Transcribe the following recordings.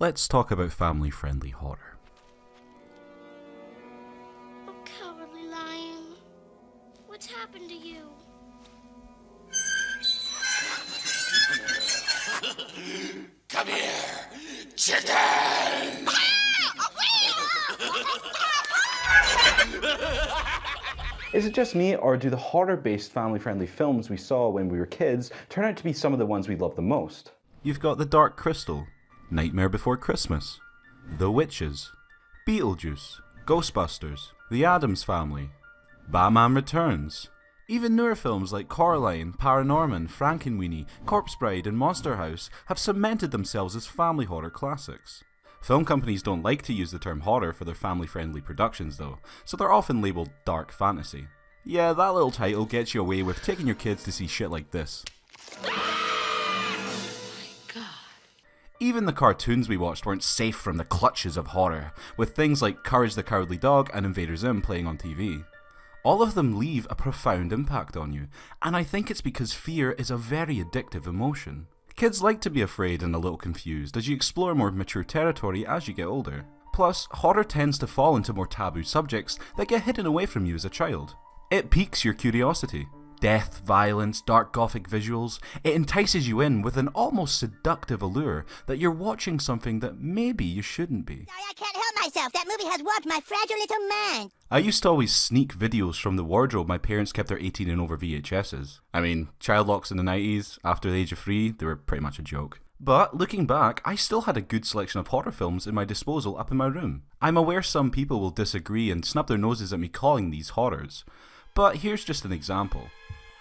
let's talk about family-friendly horror. Oh, Cowardly Lion. What's happened to you? Come here, chicken! Is it just me, or do the horror-based family-friendly films we saw when we were kids turn out to be some of the ones we love the most? You've got The Dark Crystal, Nightmare Before Christmas, The Witches, Beetlejuice, Ghostbusters, The Addams Family, Batman Returns. Even newer films like Coraline, Paranorman, Frankenweenie, Corpse Bride and Monster House have cemented themselves as family horror classics. Film companies don't like to use the term horror for their family-friendly productions though, so they're often labelled dark fantasy. Yeah, that little title gets you away with taking your kids to see shit like this. Even the cartoons we watched weren't safe from the clutches of horror, with things like Courage the Cowardly Dog and Invader Zim playing on TV. All of them leave a profound impact on you, and I think it's because fear is a very addictive emotion. Kids like to be afraid and a little confused as you explore more mature territory as you get older. Plus, horror tends to fall into more taboo subjects that get hidden away from you as a child. It piques your curiosity. Death, violence, dark gothic visuals, it entices you in with an almost seductive allure that you're watching something that maybe you shouldn't be. Sorry, I can't help myself. That movie has warped my fragile little mind. I used to always sneak videos from the wardrobe my parents kept their 18 and over VHSs. I mean, child locks in the 90s, after the age of 3, they were pretty much a joke. But looking back, I still had a good selection of horror films in my disposal up in my room. I'm aware some people will disagree and snub their noses at me calling these horrors, but here's just an example.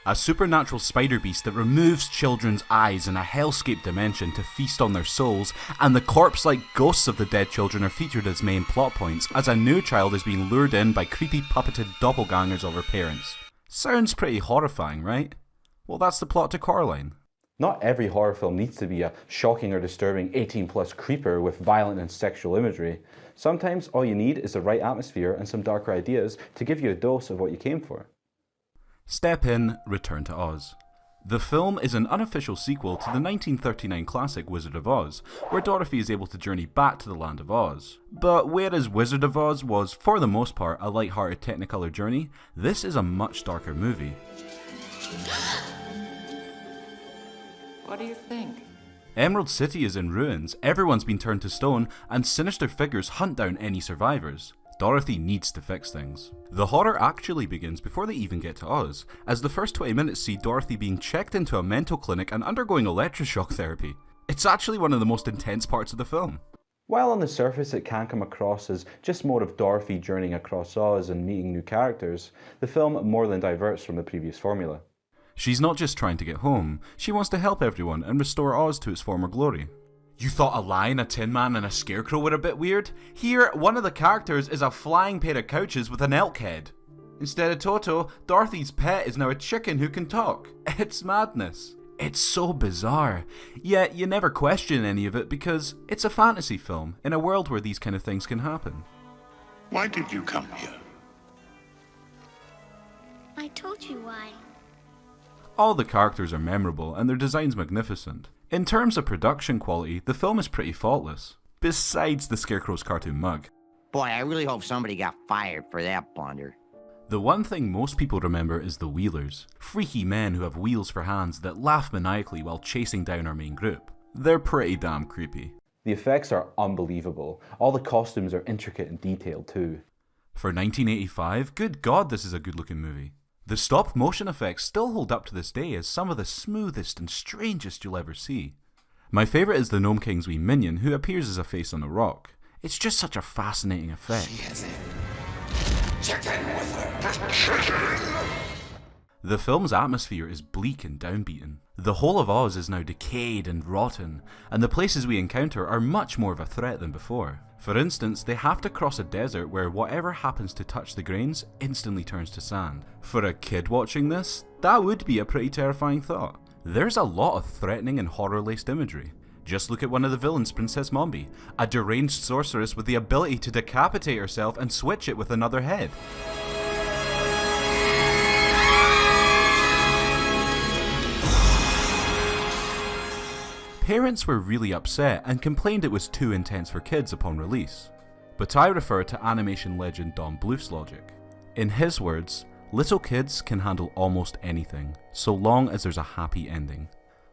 A supernatural spider beast that removes children's eyes in a hellscape dimension to feast on their souls, and the corpse-like ghosts of the dead children are featured as main plot points as a new child is being lured in by creepy puppeted doppelgangers of her parents. Sounds pretty horrifying, right? Well, that's the plot to Coraline. Not every horror film needs to be a shocking or disturbing 18+ creeper with violent and sexual imagery. Sometimes all you need is the right atmosphere and some darker ideas to give you a dose of what you came for. Step in, Return to Oz. The film is an unofficial sequel to the 1939 classic Wizard of Oz, where Dorothy is able to journey back to the land of Oz. But whereas Wizard of Oz was, for the most part, a light-hearted Technicolor journey, this is a much darker movie. What do you think? Emerald City is in ruins, everyone's been turned to stone, and sinister figures hunt down any survivors. Dorothy needs to fix things. The horror actually begins before they even get to Oz, as the first 20 minutes see Dorothy being checked into a mental clinic and undergoing electroshock therapy. It's actually one of the most intense parts of the film. While on the surface it can come across as just more of Dorothy journeying across Oz and meeting new characters, the film more than diverts from the previous formula. She's not just trying to get home, she wants to help everyone and restore Oz to its former glory. You thought a lion, a tin man and a scarecrow were a bit weird? Here, one of the characters is a flying pair of couches with an elk head. Instead of Toto, Dorothy's pet is now a chicken who can talk. It's madness. It's so bizarre. Yet you never question any of it because it's a fantasy film in a world where these kind of things can happen. Why did you come here? I told you why. All the characters are memorable and their designs magnificent. In terms of production quality, the film is pretty faultless, besides the Scarecrow's cartoon mug. Boy, I really hope somebody got fired for that blunder. The one thing most people remember is the Wheelers, freaky men who have wheels for hands that laugh maniacally while chasing down our main group. They're pretty damn creepy. The effects are unbelievable. All the costumes are intricate and detailed too. For 1985, good God, this is a good looking movie. The stop motion effects still hold up to this day as some of the smoothest and strangest you'll ever see. My favourite is the Gnome King's wee minion who appears as a face on a rock. It's just such a fascinating effect. She has it. Chicken with her. Chicken! The film's atmosphere is bleak and downbeaten. The whole of Oz is now decayed and rotten, and the places we encounter are much more of a threat than before. For instance, they have to cross a desert where whatever happens to touch the grains instantly turns to sand. For a kid watching this, that would be a pretty terrifying thought. There's a lot of threatening and horror-laced imagery. Just look at one of the villains, Princess Mombi, a deranged sorceress with the ability to decapitate herself and switch it with another head. Parents were really upset and complained it was too intense for kids upon release. But I refer to animation legend Don Bluth's logic. In his words, little kids can handle almost anything, so long as there's a happy ending.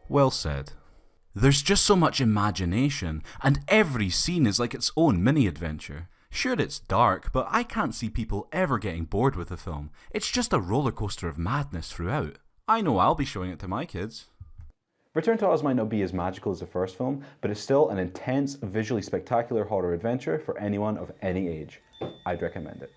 Well said. There's just so much imagination, and every scene is like its own mini-adventure. Sure, it's dark, but I can't see people ever getting bored with the film. It's just a roller coaster of madness throughout. I know I'll be showing it to my kids. Return to Oz might not be as magical as the first film, but it's still an intense, visually spectacular horror adventure for anyone of any age. I'd recommend it.